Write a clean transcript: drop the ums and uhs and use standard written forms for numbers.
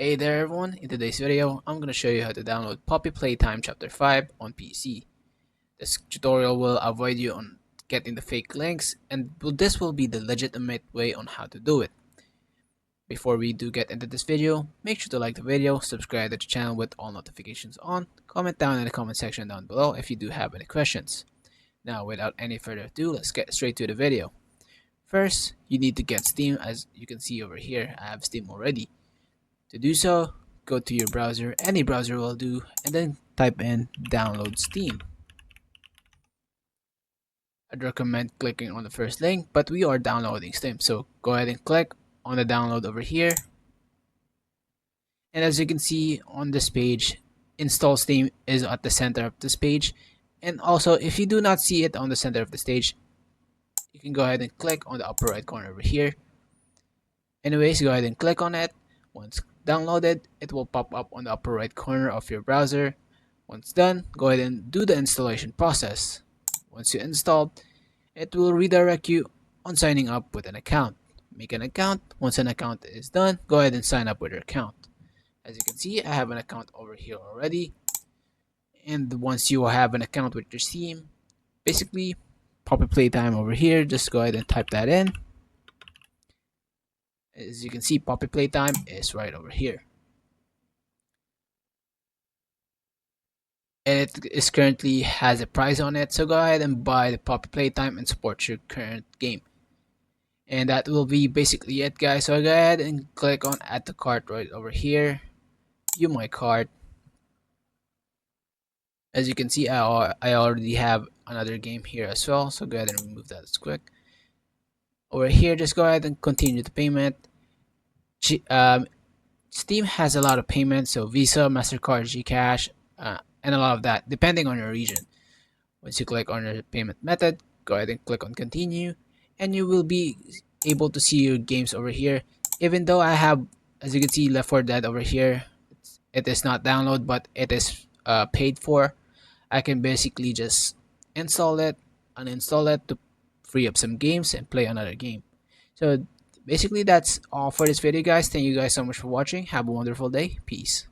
Hey there everyone, in today's video, I'm going to show you how to download Poppy Playtime Chapter 5 on PC. This tutorial will avoid you on getting the fake links, and this will be the legitimate way on how to do it. Before we do get into this video, make sure to like the video, subscribe to the channel with all notifications on, comment down in the comment section down below if you do have any questions. Now without any further ado, let's get straight to the video. First, you need to get Steam. As you can see over here, I have Steam already. To do so, go to your browser, any browser will do, and then type in download Steam. I'd recommend clicking on the first link, but we are downloading Steam, so go ahead and click on the download over here. And as you can see on this page, install Steam is at the center of this page. And also, if you do not see it on the center of the stage, you can go ahead and click on the upper right corner over here. Anyways, go ahead and click on it. Once downloaded, it will pop up on the upper right corner of your browser. Once done, go ahead and do the installation process. Once you installed, it will redirect you on signing up with an account. Make an account. Once an account is done, go ahead and sign up with your account. As you can see, I have an account over here already. And once you have an account with your Steam, basically, Poppy Playtime over here, just go ahead and type that in. As you can see, Poppy Playtime is right over here. And it is currently has a price on it, so go ahead and buy the Poppy Playtime and support your current game. And that will be basically it, guys. So go ahead and click on add to cart right over here. View my cart. As you can see, I already have another game here as well, so go ahead and remove that as quick. Over here, just go ahead and continue the payment. Steam has a lot of payments, so Visa, MasterCard, Gcash, and a lot of that, depending on your region. Once you click on your payment method, go ahead and click on continue, and you will be able to see your games over here. Even though I have, as you can see, Left 4 Dead over here, it is not download, but it is paid for. I can basically just install it, uninstall it to free up some games and play another game. So basically that's all for this video, guys. Thank you guys so much for watching. Have a wonderful day. Peace.